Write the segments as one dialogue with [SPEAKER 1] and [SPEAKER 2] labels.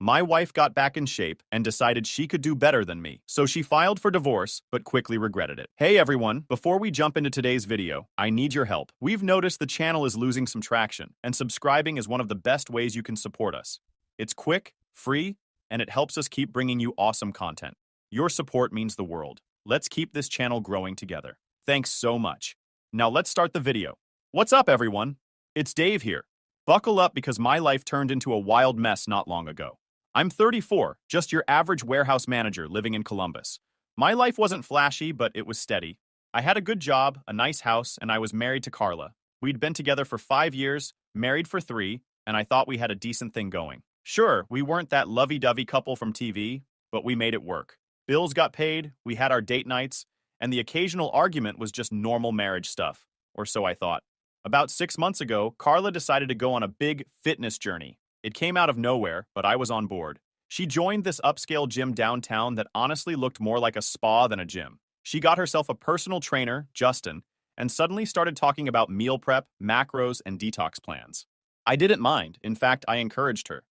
[SPEAKER 1] My wife got back in shape and decided she could do better than me, so she filed for divorce but quickly regretted it. Hey everyone, before we jump into today's video, I need your help. We've noticed the channel is losing some traction, and subscribing is one of the best ways you can support us. It's quick, free, and it helps us keep bringing you awesome content. Your support means the world. Let's keep this channel growing together. Thanks so much. Now let's start the video. What's up everyone? It's Dave here. Buckle up because my life turned into a wild mess not long ago. I'm 34, just your average warehouse manager living in Columbus. My life wasn't flashy, but it was steady. I had a good job, a nice house, and I was married to Carla. We'd been together for 5 years, married for 3, and I thought we had a decent thing going. Sure, we weren't that lovey-dovey couple from TV, but we made it work. Bills got paid, we had our date nights, and the occasional argument was just normal marriage stuff, or so I thought. About 6 months ago, Carla decided to go on a big fitness journey. It came out of nowhere, but I was on board. She joined this upscale gym downtown that honestly looked more like a spa than a gym. She got herself a personal trainer, Justin, and suddenly started talking about meal prep, macros, and detox plans. I didn't mind. In fact, I encouraged her.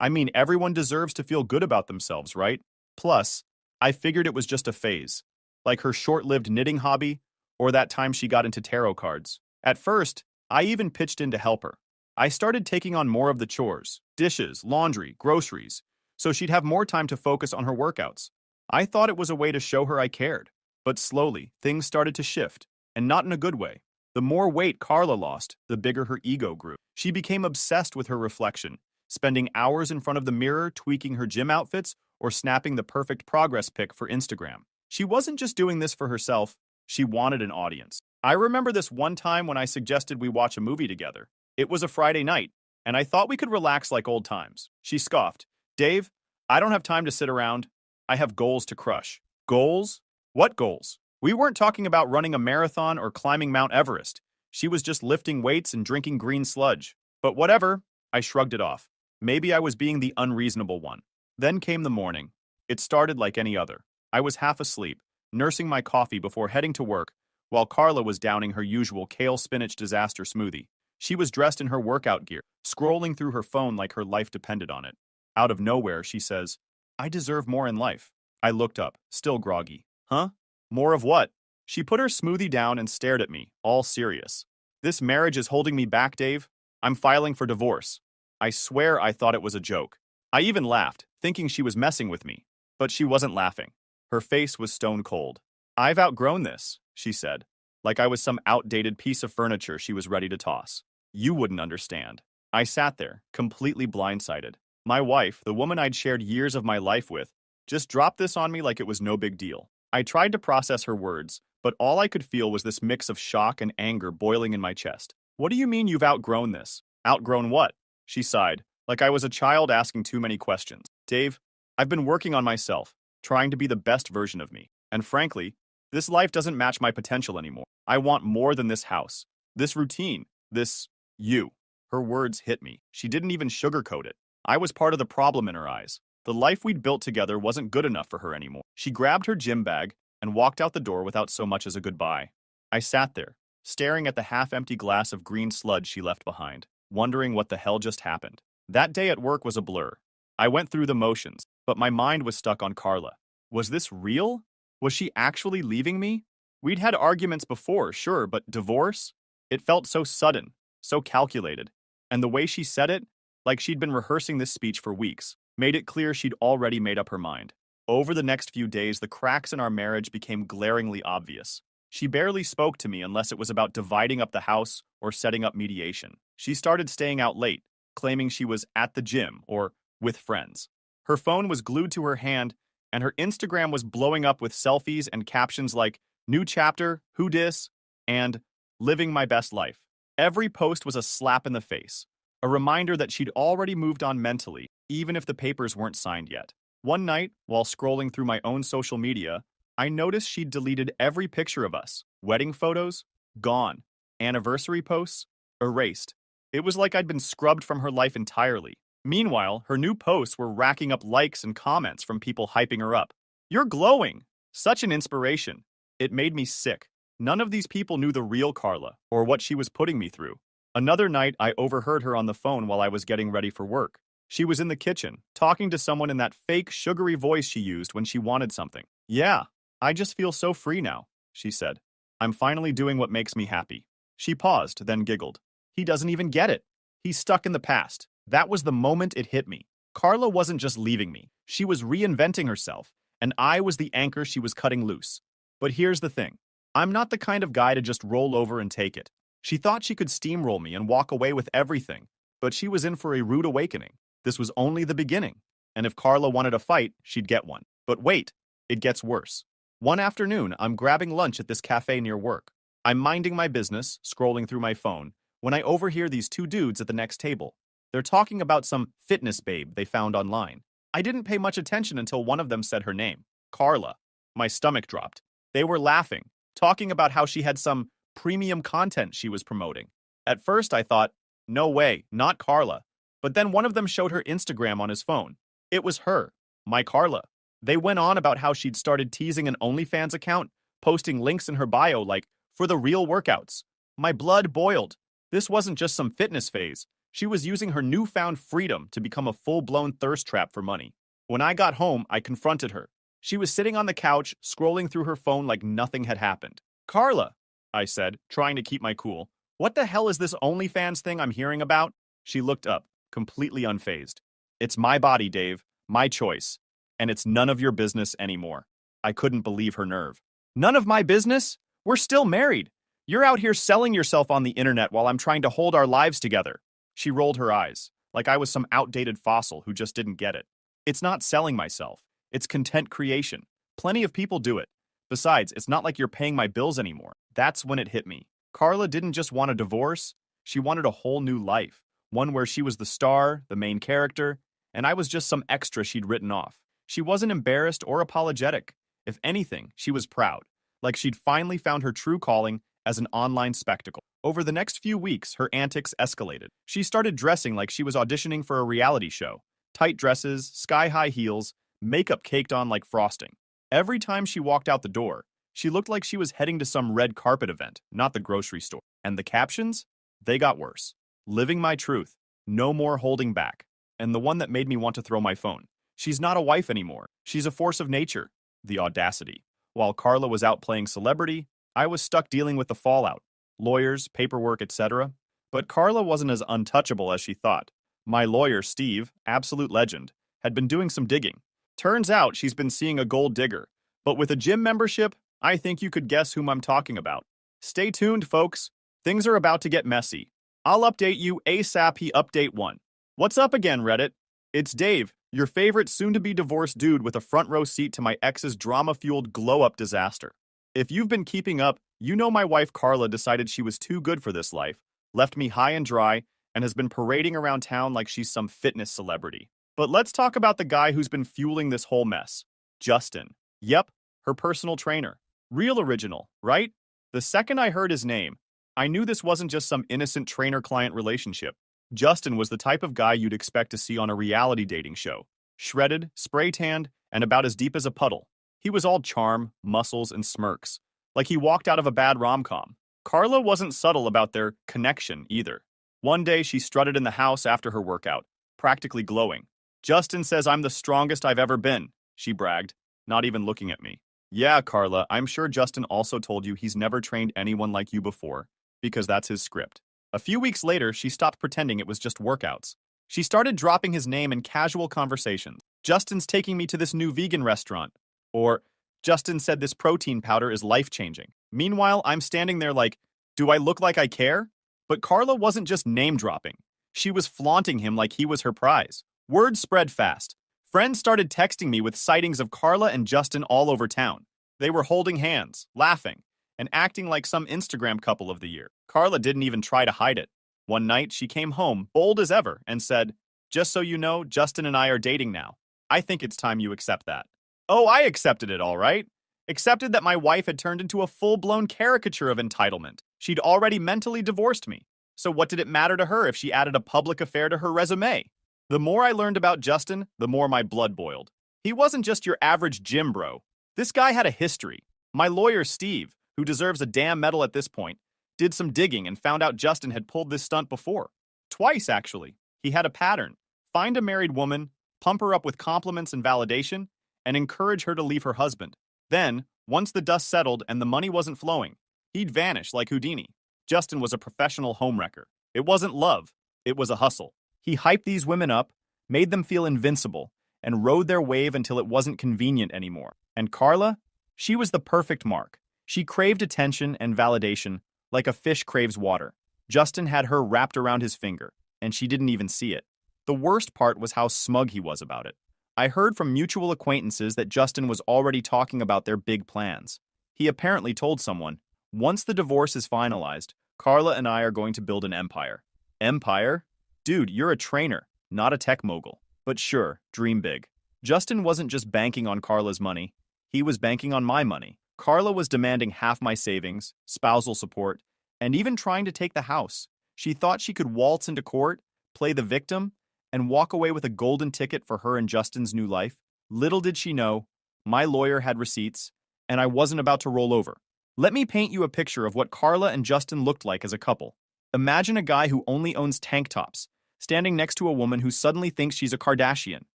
[SPEAKER 1] I mean, everyone deserves to feel good about themselves, right? Plus, I figured it was just a phase, like her short-lived knitting hobby or that time she got into tarot cards. At first, I even pitched in to help her. I started taking on more of the chores, dishes, laundry, groceries, so she'd have more time to focus on her workouts. I thought it was a way to show her I cared. But slowly, things started to shift, and not in a good way. The more weight Carla lost, the bigger her ego grew. She became obsessed with her reflection, spending hours in front of the mirror tweaking her gym outfits or snapping the perfect progress pic for Instagram. She wasn't just doing this for herself, she wanted an audience. I remember this one time when I suggested we watch a movie together. It was a Friday night, and I thought we could relax like old times. She scoffed. Dave, I don't have time to sit around. I have goals to crush. Goals? What goals? We weren't talking about running a marathon or climbing Mount Everest. She was just lifting weights and drinking green sludge. But whatever, I shrugged it off. Maybe I was being the unreasonable one. Then came the morning. It started like any other. I was half asleep, nursing my coffee before heading to work, while Carla was downing her usual kale spinach disaster smoothie. She was dressed in her workout gear, scrolling through her phone like her life depended on it. Out of nowhere, she says, I deserve more in life. I looked up, still groggy. Huh? More of what? She put her smoothie down and stared at me, all serious. This marriage is holding me back, Dave. I'm filing for divorce. I swear I thought it was a joke. I even laughed, thinking she was messing with me. But she wasn't laughing. Her face was stone cold. I've outgrown this, she said, like I was some outdated piece of furniture she was ready to toss. You wouldn't understand. I sat there, completely blindsided. My wife, the woman I'd shared years of my life with, just dropped this on me like it was no big deal. I tried to process her words, but all I could feel was this mix of shock and anger boiling in my chest. What do you mean you've outgrown this? Outgrown what? She sighed, like I was a child asking too many questions. Dave, I've been working on myself, trying to be the best version of me. And frankly, this life doesn't match my potential anymore. I want more than this house, this routine, this you. Her words hit me. She didn't even sugarcoat it. I was part of the problem in her eyes. The life we'd built together wasn't good enough for her anymore. She grabbed her gym bag and walked out the door without so much as a goodbye. I sat there, staring at the half-empty glass of green sludge she left behind, wondering what the hell just happened. That day at work was a blur. I went through the motions, but my mind was stuck on Carla. Was this real? Was she actually leaving me? We'd had arguments before, sure, but divorce? It felt so sudden, so calculated. And the way she said it, like she'd been rehearsing this speech for weeks, made it clear she'd already made up her mind. Over the next few days, the cracks in our marriage became glaringly obvious. She barely spoke to me unless it was about dividing up the house or setting up mediation. She started staying out late, claiming she was at the gym or with friends. Her phone was glued to her hand, and her Instagram was blowing up with selfies and captions like, new chapter, who dis, and living my best life. Every post was a slap in the face, a reminder that she'd already moved on mentally, even if the papers weren't signed yet. One night, while scrolling through my own social media, I noticed she'd deleted every picture of us. Wedding photos? Gone. Anniversary posts? Erased. It was like I'd been scrubbed from her life entirely. Meanwhile, her new posts were racking up likes and comments from people hyping her up. You're glowing! Such an inspiration. It made me sick. None of these people knew the real Carla, or what she was putting me through. Another night, I overheard her on the phone while I was getting ready for work. She was in the kitchen, talking to someone in that fake, sugary voice she used when she wanted something. Yeah, I just feel so free now, she said. I'm finally doing what makes me happy. She paused, then giggled. He doesn't even get it. He's stuck in the past. That was the moment it hit me. Carla wasn't just leaving me. She was reinventing herself, and I was the anchor she was cutting loose. But here's the thing. I'm not the kind of guy to just roll over and take it. She thought she could steamroll me and walk away with everything, but she was in for a rude awakening. This was only the beginning, and if Carla wanted a fight, she'd get one. But wait, it gets worse. One afternoon, I'm grabbing lunch at this cafe near work. I'm minding my business, scrolling through my phone, when I overhear these two dudes at the next table. They're talking about some fitness babe they found online. I didn't pay much attention until one of them said her name, Carla. My stomach dropped. They were laughing, talking about how she had some premium content she was promoting. At first, I thought, no way, not Carla. But then one of them showed her Instagram on his phone. It was her, my Carla. They went on about how she'd started teasing an OnlyFans account, posting links in her bio like, for the real workouts. My blood boiled. This wasn't just some fitness phase. She was using her newfound freedom to become a full-blown thirst trap for money. When I got home, I confronted her. She was sitting on the couch, scrolling through her phone like nothing had happened. Carla, I said, trying to keep my cool. What the hell is this OnlyFans thing I'm hearing about? She looked up, completely unfazed. It's my body, Dave, my choice, and it's none of your business anymore. I couldn't believe her nerve. None of my business? We're still married. You're out here selling yourself on the internet while I'm trying to hold our lives together. She rolled her eyes, like I was some outdated fossil who just didn't get it. It's not selling myself. It's content creation. Plenty of people do it. Besides, it's not like you're paying my bills anymore. That's when it hit me. Carla didn't just want a divorce. She wanted a whole new life. One where she was the star, the main character, and I was just some extra she'd written off. She wasn't embarrassed or apologetic. If anything, she was proud, like she'd finally found her true calling as an online spectacle. Over the next few weeks, her antics escalated. She started dressing like she was auditioning for a reality show. Tight dresses, sky-high heels, makeup caked on like frosting. Every time she walked out the door, she looked like she was heading to some red carpet event, not the grocery store. And the captions? They got worse. Living my truth. No more holding back. And the one that made me want to throw my phone. She's not a wife anymore. She's a force of nature. The audacity. While Carla was out playing celebrity, I was stuck dealing with the fallout. Lawyers, paperwork, etc. But Carla wasn't as untouchable as she thought. My lawyer, Steve, absolute legend, had been doing some digging. Turns out she's been seeing a gold digger. But with a gym membership, I think you could guess whom I'm talking about. Stay tuned, folks. Things are about to get messy. I'll update you ASAP. Update 1. What's up again, Reddit? It's Dave, your favorite soon-to-be divorced dude with a front-row seat to my ex's drama-fueled glow-up disaster. If you've been keeping up, you know my wife Carla decided she was too good for this life, left me high and dry, and has been parading around town like she's some fitness celebrity. But let's talk about the guy who's been fueling this whole mess. Justin. Yep, her personal trainer. Real original, right? The second I heard his name, I knew this wasn't just some innocent trainer-client relationship. Justin was the type of guy you'd expect to see on a reality dating show. Shredded, spray-tanned, and about as deep as a puddle. He was all charm, muscles, and smirks, like he walked out of a bad rom-com. Carla wasn't subtle about their connection either. One day, she strutted in the house after her workout, practically glowing. Justin says I'm the strongest I've ever been, she bragged, not even looking at me. Yeah, Carla, I'm sure Justin also told you he's never trained anyone like you before, because that's his script. A few weeks later, she stopped pretending it was just workouts. She started dropping his name in casual conversations. Justin's taking me to this new vegan restaurant. Or, Justin said this protein powder is life-changing. Meanwhile, I'm standing there like, do I look like I care? But Carla wasn't just name-dropping. She was flaunting him like he was her prize. Word spread fast. Friends started texting me with sightings of Carla and Justin all over town. They were holding hands, laughing, and acting like some Instagram couple of the year. Carla didn't even try to hide it. One night, she came home, bold as ever, and said, just so you know, Justin and I are dating now. I think it's time you accept that. Oh, I accepted it, all right. Accepted that my wife had turned into a full-blown caricature of entitlement. She'd already mentally divorced me. So what did it matter to her if she added a public affair to her resume? The more I learned about Justin, the more my blood boiled. He wasn't just your average gym bro. This guy had a history. My lawyer, Steve, who deserves a damn medal at this point, did some digging and found out Justin had pulled this stunt before. Twice, actually. He had a pattern. Find a married woman, pump her up with compliments and validation, and encourage her to leave her husband. Then, once the dust settled and the money wasn't flowing, he'd vanish like Houdini. Justin was a professional homewrecker. It wasn't love, it was a hustle. He hyped these women up, made them feel invincible, and rode their wave until it wasn't convenient anymore. And Carla? She was the perfect mark. She craved attention and validation like a fish craves water. Justin had her wrapped around his finger, and she didn't even see it. The worst part was how smug he was about it. I heard from mutual acquaintances that Justin was already talking about their big plans. He apparently told someone, "Once the divorce is finalized, Carla and I are going to build an empire." Empire? Dude, you're a trainer, not a tech mogul. But sure, dream big. Justin wasn't just banking on Carla's money, he was banking on my money. Carla was demanding half my savings, spousal support, and even trying to take the house. She thought she could waltz into court, play the victim, and walk away with a golden ticket for her and Justin's new life. Little did she know, my lawyer had receipts, and I wasn't about to roll over. Let me paint you a picture of what Carla and Justin looked like as a couple. Imagine a guy who only owns tank tops, standing next to a woman who suddenly thinks she's a Kardashian.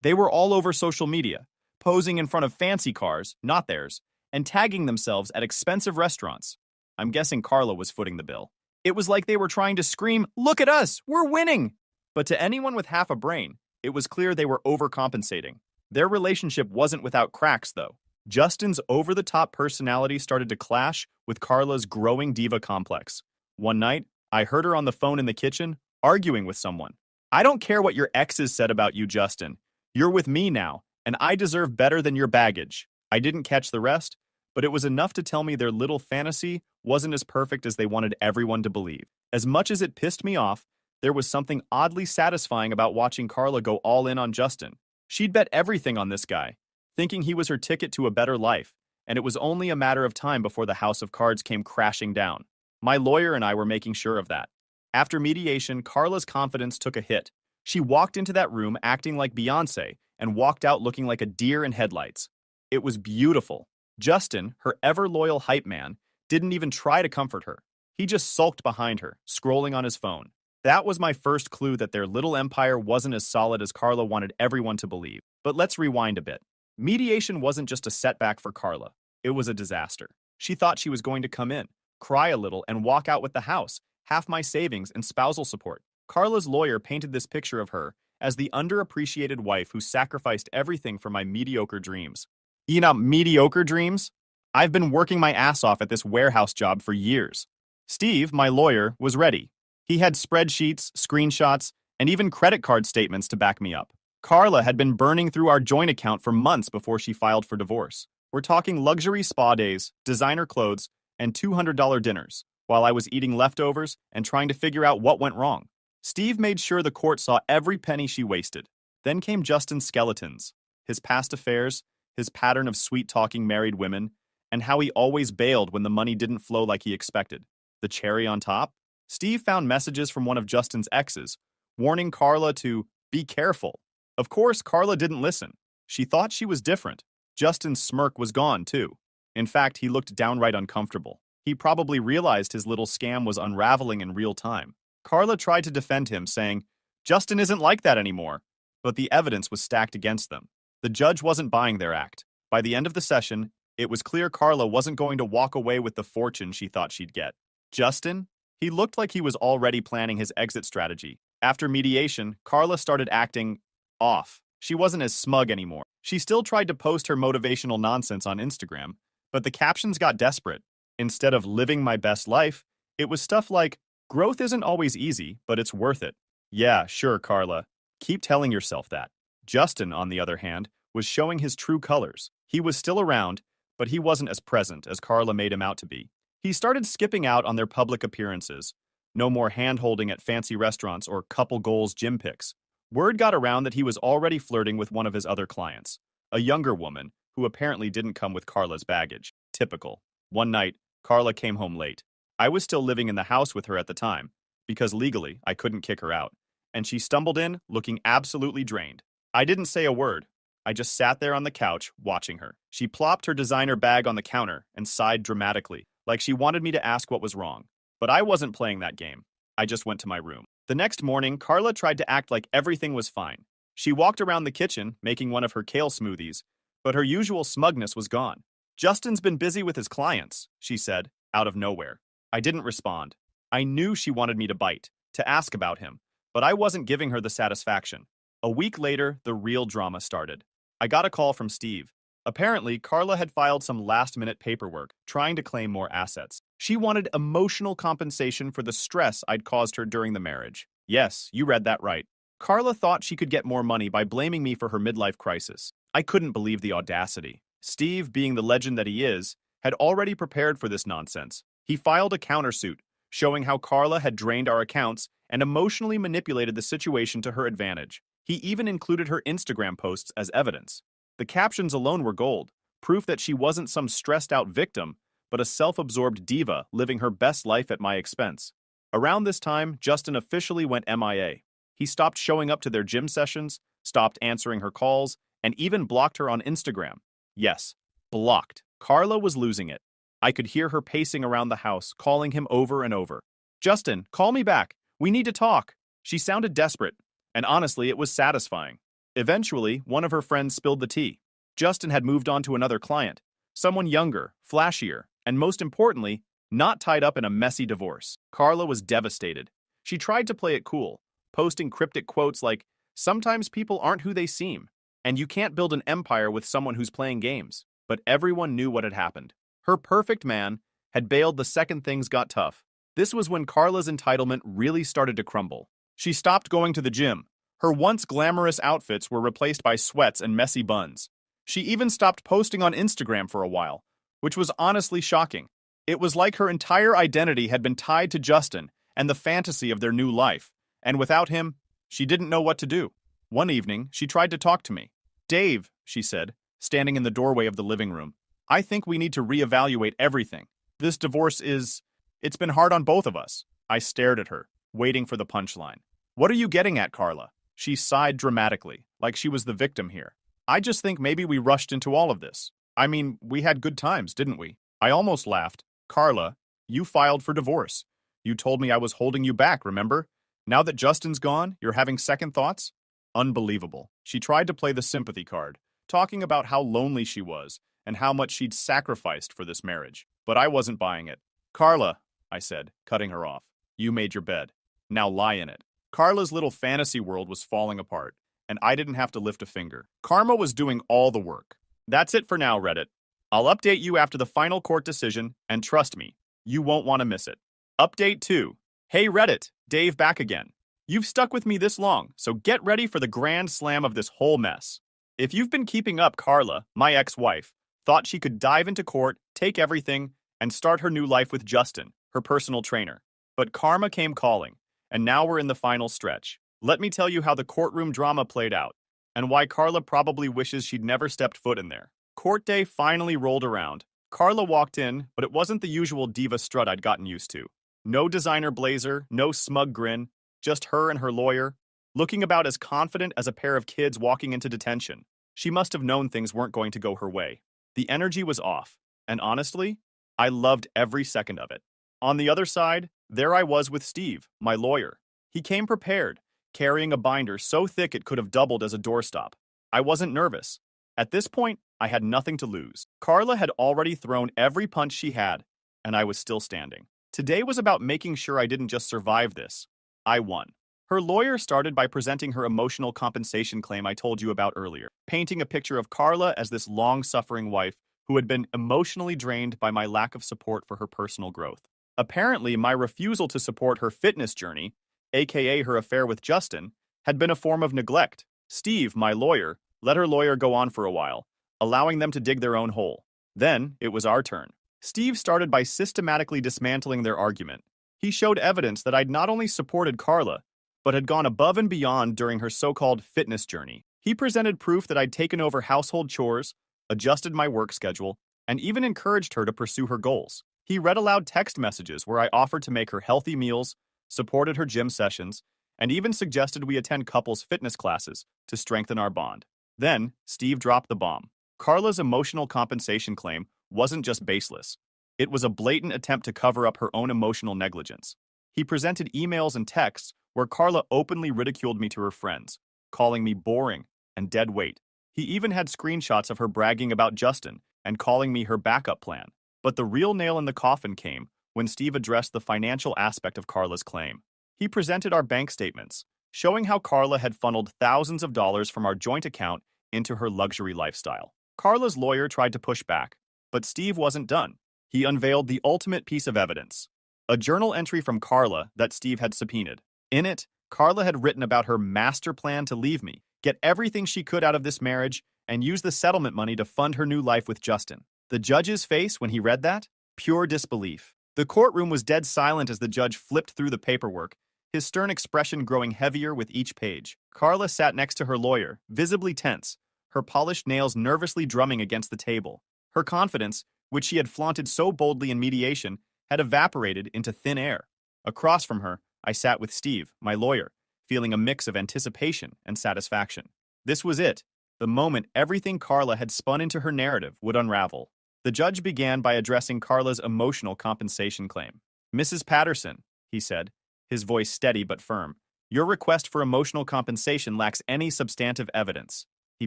[SPEAKER 1] They were all over social media, posing in front of fancy cars, not theirs, and tagging themselves at expensive restaurants. I'm guessing Carla was footing the bill. It was like they were trying to scream, "Look at us, we're winning!" But to anyone with half a brain, it was clear they were overcompensating. Their relationship wasn't without cracks, though. Justin's over-the-top personality started to clash with Carla's growing diva complex. One night, I heard her on the phone in the kitchen, arguing with someone. "I don't care what your exes said about you, Justin. You're with me now, and I deserve better than your baggage." I didn't catch the rest, but it was enough to tell me their little fantasy wasn't as perfect as they wanted everyone to believe. As much as it pissed me off, there was something oddly satisfying about watching Carla go all in on Justin. She'd bet everything on this guy, thinking he was her ticket to a better life, and it was only a matter of time before the house of cards came crashing down. My lawyer and I were making sure of that. After mediation, Carla's confidence took a hit. She walked into that room acting like Beyoncé and walked out looking like a deer in headlights. It was beautiful. Justin, her ever-loyal hype man, didn't even try to comfort her. He just sulked behind her, scrolling on his phone. That was my first clue that their little empire wasn't as solid as Carla wanted everyone to believe. But let's rewind a bit. Mediation wasn't just a setback for Carla. It was a disaster. She thought she was going to come in, cry a little, and walk out with the house, half my savings, and spousal support. Carla's lawyer painted this picture of her as the underappreciated wife who sacrificed everything for my mediocre dreams. Mediocre dreams? I've been working my ass off at this warehouse job for years. Steve, my lawyer, was ready. He had spreadsheets, screenshots, and even credit card statements to back me up. Carla had been burning through our joint account for months before she filed for divorce. We're talking luxury spa days, designer clothes, and $200 dinners, while I was eating leftovers and trying to figure out what went wrong. Steve made sure the court saw every penny she wasted. Then came Justin's skeletons, his past affairs, his pattern of sweet-talking married women, and how he always bailed when the money didn't flow like he expected. The cherry on top? Steve found messages from one of Justin's exes, warning Carla to be careful. Of course, Carla didn't listen. She thought she was different. Justin's smirk was gone, too. In fact, he looked downright uncomfortable. He probably realized his little scam was unraveling in real time. Carla tried to defend him, saying, "Justin isn't like that anymore." But the evidence was stacked against them. The judge wasn't buying their act. By the end of the session, it was clear Carla wasn't going to walk away with the fortune she thought she'd get. Justin? He looked like he was already planning his exit strategy. After mediation, Carla started acting off. She wasn't as smug anymore. She still tried to post her motivational nonsense on Instagram, but the captions got desperate. Instead of "living my best life," it was stuff like, "Growth isn't always easy, but it's worth it." Yeah, sure, Carla. Keep telling yourself that. Justin, on the other hand, was showing his true colors. He was still around, but he wasn't as present as Carla made him out to be. He started skipping out on their public appearances. No more hand-holding at fancy restaurants or couple goals gym pics. Word got around that he was already flirting with one of his other clients, a younger woman who apparently didn't come with Carla's baggage. Typical. One night, Carla came home late. I was still living in the house with her at the time, because legally I couldn't kick her out, and she stumbled in looking absolutely drained. I didn't say a word. I just sat there on the couch, watching her. She plopped her designer bag on the counter and sighed dramatically, like she wanted me to ask what was wrong. But I wasn't playing that game. I just went to my room. The next morning, Carla tried to act like everything was fine. She walked around the kitchen, making one of her kale smoothies, but her usual smugness was gone. Justin's been busy with his clients, she said, out of nowhere. I didn't respond. I knew she wanted me to bite, to ask about him, but I wasn't giving her the satisfaction. A week later, the real drama started. I got a call from Steve. Apparently, Carla had filed some last-minute paperwork, trying to claim more assets. She wanted emotional compensation for the stress I'd caused her during the marriage. Yes, you read that right. Carla thought she could get more money by blaming me for her midlife crisis. I couldn't believe the audacity. Steve, being the legend that he is, had already prepared for this nonsense. He filed a countersuit, showing how Carla had drained our accounts and emotionally manipulated the situation to her advantage. He even included her Instagram posts as evidence. The captions alone were gold, proof that she wasn't some stressed-out victim, but a self-absorbed diva living her best life at my expense. Around this time, Justin officially went MIA. He stopped showing up to their gym sessions, stopped answering her calls, and even blocked her on Instagram. Yes, blocked. Carla was losing it. I could hear her pacing around the house, calling him over and over. Justin, call me back. We need to talk. She sounded desperate, and honestly, it was satisfying. Eventually, one of her friends spilled the tea. Justin had moved on to another client, someone younger, flashier, and most importantly, not tied up in a messy divorce. Carla was devastated. She tried to play it cool, posting cryptic quotes like, "Sometimes people aren't who they seem, and you can't build an empire with someone who's playing games." But everyone knew what had happened. Her perfect man had bailed the second things got tough. This was when Carla's entitlement really started to crumble. She stopped going to the gym. Her once glamorous outfits were replaced by sweats and messy buns. She even stopped posting on Instagram for a while, which was honestly shocking. It was like her entire identity had been tied to Justin and the fantasy of their new life, and without him, she didn't know what to do. One evening, she tried to talk to me. "Dave," she said, standing in the doorway of the living room, "I think we need to reevaluate everything. This divorce it's been hard on both of us." I stared at her, waiting for the punchline. "What are you getting at, Carla?" She sighed dramatically, like she was the victim here. "I just think maybe we rushed into all of this. I mean, we had good times, didn't we?" I almost laughed. "Carla, you filed for divorce. You told me I was holding you back, remember? Now that Justin's gone, you're having second thoughts?" Unbelievable. She tried to play the sympathy card, talking about how lonely she was and how much she'd sacrificed for this marriage. But I wasn't buying it. "Carla," I said, cutting her off, "you made your bed. Now lie in it." Carla's little fantasy world was falling apart, and I didn't have to lift a finger. Karma was doing all the work. That's it for now, Reddit. I'll update you after the final court decision, and trust me, you won't want to miss it. Update 2. Hey Reddit, Dave back again. You've stuck with me this long, so get ready for the grand slam of this whole mess. If you've been keeping up, Carla, my ex-wife, thought she could dive into court, take everything, and start her new life with Justin, her personal trainer. But karma came calling, and now we're in the final stretch. Let me tell you how the courtroom drama played out, and why Carla probably wishes she'd never stepped foot in there. Court day finally rolled around. Carla walked in, but it wasn't the usual diva strut I'd gotten used to. No designer blazer, no smug grin, just her and her lawyer, looking about as confident as a pair of kids walking into detention. She must have known things weren't going to go her way. The energy was off, and honestly, I loved every second of it. On the other side, there I was with Steve, my lawyer. He came prepared, carrying a binder so thick it could have doubled as a doorstop. I wasn't nervous. At this point, I had nothing to lose. Carla had already thrown every punch she had, and I was still standing. Today was about making sure I didn't just survive this. I won. Her lawyer started by presenting her emotional compensation claim I told you about earlier, painting a picture of Carla as this long-suffering wife who had been emotionally drained by my lack of support for her personal growth. Apparently, my refusal to support her fitness journey, aka her affair with Justin, had been a form of neglect. Steve, my lawyer, let her lawyer go on for a while, allowing them to dig their own hole. Then, it was our turn. Steve started by systematically dismantling their argument. He showed evidence that I'd not only supported Carla, but had gone above and beyond during her so-called fitness journey. He presented proof that I'd taken over household chores, adjusted my work schedule, and even encouraged her to pursue her goals. He read aloud text messages where I offered to make her healthy meals, supported her gym sessions, and even suggested we attend couples fitness classes to strengthen our bond. Then, Steve dropped the bomb. Carla's emotional compensation claim wasn't just baseless. It was a blatant attempt to cover up her own emotional negligence. He presented emails and texts where Carla openly ridiculed me to her friends, calling me boring and dead weight. He even had screenshots of her bragging about Justin and calling me her backup plan. But the real nail in the coffin came when Steve addressed the financial aspect of Carla's claim. He presented our bank statements, showing how Carla had funneled thousands of dollars from our joint account into her luxury lifestyle. Carla's lawyer tried to push back, but Steve wasn't done. He unveiled the ultimate piece of evidence, a journal entry from Carla that Steve had subpoenaed. In it, Carla had written about her master plan to leave me, get everything she could out of this marriage, and use the settlement money to fund her new life with Justin. The judge's face when he read that? Pure disbelief. The courtroom was dead silent as the judge flipped through the paperwork, his stern expression growing heavier with each page. Carla sat next to her lawyer, visibly tense, her polished nails nervously drumming against the table. Her confidence, which she had flaunted so boldly in mediation, had evaporated into thin air. Across from her, I sat with Steve, my lawyer, feeling a mix of anticipation and satisfaction. This was it, the moment everything Carla had spun into her narrative would unravel. The judge began by addressing Carla's emotional compensation claim. "Mrs. Patterson," he said, his voice steady but firm, "your request for emotional compensation lacks any substantive evidence." He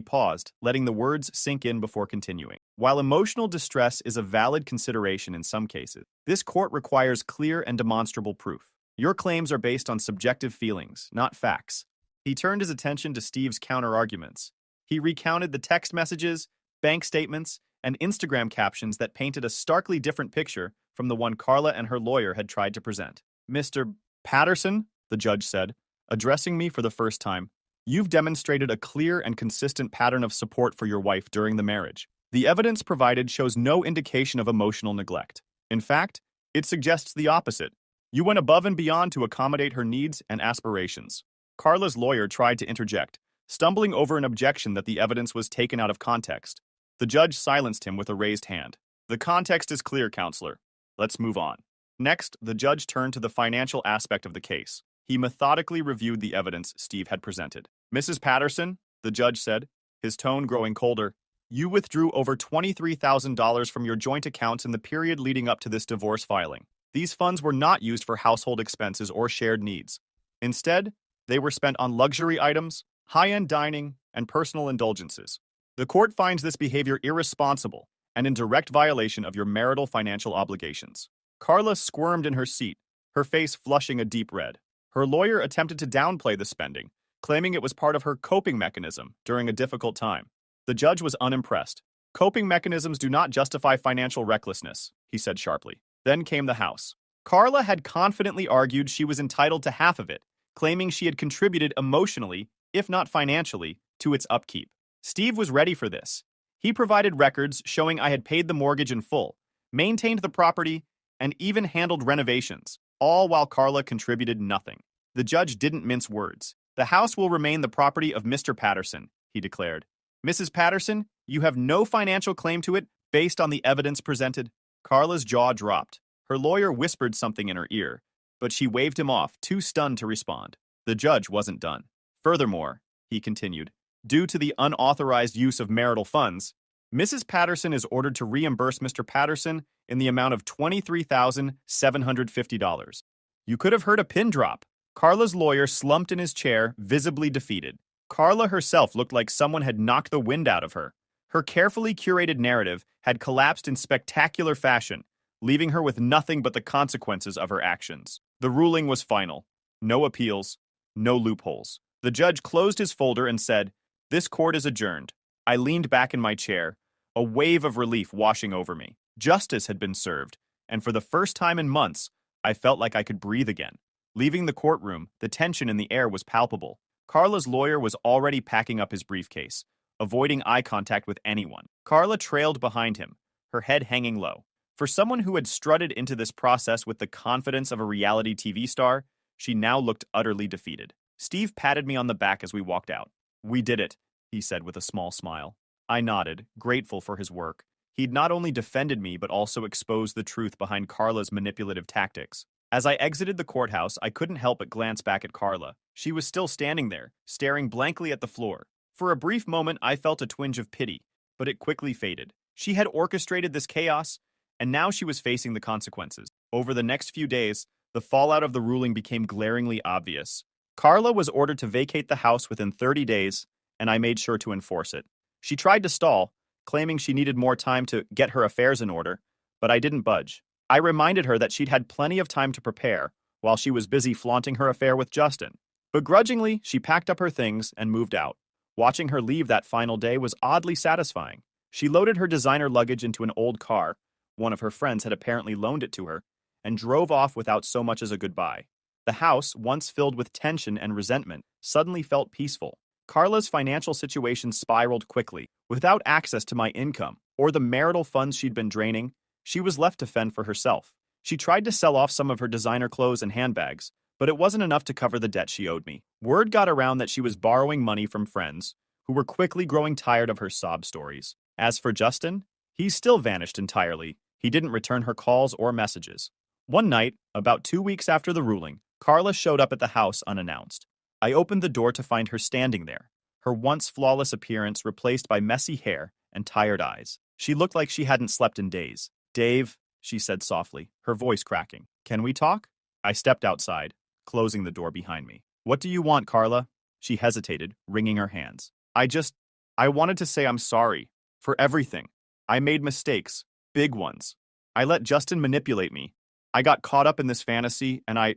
[SPEAKER 1] paused, letting the words sink in before continuing. "While emotional distress is a valid consideration in some cases, this court requires clear and demonstrable proof. Your claims are based on subjective feelings, not facts." He turned his attention to Steve's counter-arguments. He recounted the text messages, bank statements, and Instagram captions that painted a starkly different picture from the one Carla and her lawyer had tried to present. "Mr. Patterson," the judge said, addressing me for the first time, "you've demonstrated a clear and consistent pattern of support for your wife during the marriage. The evidence provided shows no indication of emotional neglect. In fact, it suggests the opposite. You went above and beyond to accommodate her needs and aspirations." Carla's lawyer tried to interject, stumbling over an objection that the evidence was taken out of context. The judge silenced him with a raised hand. "The context is clear, counselor. Let's move on." Next, the judge turned to the financial aspect of the case. He methodically reviewed the evidence Steve had presented. "Mrs. Patterson," the judge said, his tone growing colder, "you withdrew over $23,000 from your joint accounts in the period leading up to this divorce filing. These funds were not used for household expenses or shared needs. Instead, they were spent on luxury items, high-end dining, and personal indulgences. The court finds this behavior irresponsible and in direct violation of your marital financial obligations." Carla squirmed in her seat, her face flushing a deep red. Her lawyer attempted to downplay the spending, claiming it was part of her coping mechanism during a difficult time. The judge was unimpressed. "Coping mechanisms do not justify financial recklessness," he said sharply. Then came the house. Carla had confidently argued she was entitled to half of it, claiming she had contributed emotionally, if not financially, to its upkeep. Steve was ready for this. He provided records showing I had paid the mortgage in full, maintained the property, and even handled renovations, all while Carla contributed nothing. The judge didn't mince words. "The house will remain the property of Mr. Patterson," he declared. "Mrs. Patterson, you have no financial claim to it based on the evidence presented." Carla's jaw dropped. Her lawyer whispered something in her ear, but she waved him off, too stunned to respond. The judge wasn't done. "Furthermore," he continued, "due to the unauthorized use of marital funds, Mrs. Patterson is ordered to reimburse Mr. Patterson in the amount of $23,750. You could have heard a pin drop. Carla's lawyer slumped in his chair, visibly defeated. Carla herself looked like someone had knocked the wind out of her. Her carefully curated narrative had collapsed in spectacular fashion, leaving her with nothing but the consequences of her actions. The ruling was final. No appeals, no loopholes. The judge closed his folder and said, "This court is adjourned." I leaned back in my chair, a wave of relief washing over me. Justice had been served, and for the first time in months, I felt like I could breathe again. Leaving the courtroom, the tension in the air was palpable. Carla's lawyer was already packing up his briefcase, avoiding eye contact with anyone. Carla trailed behind him, her head hanging low. For someone who had strutted into this process with the confidence of a reality TV star, she now looked utterly defeated. Steve patted me on the back as we walked out. "We did it," he said with a small smile. I nodded, grateful for his work. He'd not only defended me but also exposed the truth behind Carla's manipulative tactics. As I exited the courthouse, I couldn't help but glance back at Carla. She was still standing there, staring blankly at the floor. For a brief moment, I felt a twinge of pity, but it quickly faded. She had orchestrated this chaos, and now she was facing the consequences. Over the next few days, the fallout of the ruling became glaringly obvious. Carla was ordered to vacate the house within 30 days, and I made sure to enforce it. She tried to stall, claiming she needed more time to get her affairs in order, but I didn't budge. I reminded her that she'd had plenty of time to prepare while she was busy flaunting her affair with Justin. Begrudgingly, she packed up her things and moved out. Watching her leave that final day was oddly satisfying. She loaded her designer luggage into an old car, one of her friends had apparently loaned it to her, and drove off without so much as a goodbye. The house, once filled with tension and resentment, suddenly felt peaceful. Carla's financial situation spiraled quickly. Without access to my income or the marital funds she'd been draining, she was left to fend for herself. She tried to sell off some of her designer clothes and handbags, but it wasn't enough to cover the debt she owed me. Word got around that she was borrowing money from friends, who were quickly growing tired of her sob stories. As for Justin, he still vanished entirely. He didn't return her calls or messages. One night, about 2 weeks after the ruling, Carla showed up at the house unannounced. I opened the door to find her standing there, her once flawless appearance replaced by messy hair and tired eyes. She looked like she hadn't slept in days. "Dave," she said softly, her voice cracking. "Can we talk?" I stepped outside, closing the door behind me. "What do you want, Carla?" She hesitated, wringing her hands. I wanted to say I'm sorry. For everything. I made mistakes. Big ones. I let Justin manipulate me. I got caught up in this fantasy, and I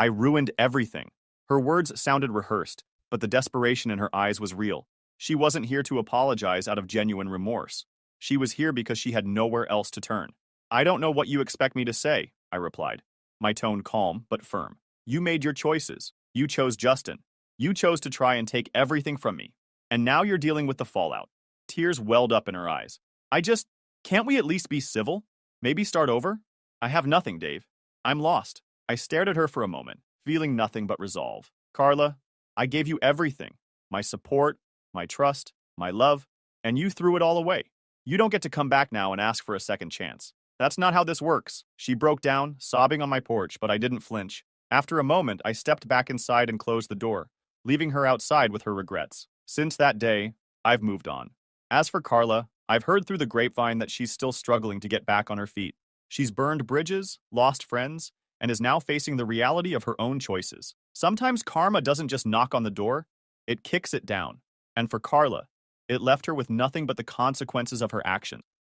[SPEAKER 1] ruined everything." Her words sounded rehearsed, but the desperation in her eyes was real. She wasn't here to apologize out of genuine remorse. She was here because she had nowhere else to turn. "I don't know what you expect me to say," I replied, my tone calm but firm. "You made your choices. You chose Justin. You chose to try and take everything from me. And now you're dealing with the fallout." Tears welled up in her eyes. Can't we at least be civil? Maybe start over?" "I have nothing, Dave. I'm lost." I stared at her for a moment, feeling nothing but resolve. "Carla, I gave you everything. My support, my trust, my love, and you threw it all away. You don't get to come back now and ask for a second chance. That's not how this works." She broke down, sobbing on my porch, but I didn't flinch. After a moment, I stepped back inside and closed the door, leaving her outside with her regrets. Since that day, I've moved on. As for Carla, I've heard through the grapevine that she's still struggling to get back on her feet. She's burned bridges, lost friends, and is now facing the reality of her own choices. Sometimes karma doesn't just knock on the door, it kicks it down. And for Carla, it left her with nothing but the consequences of her actions.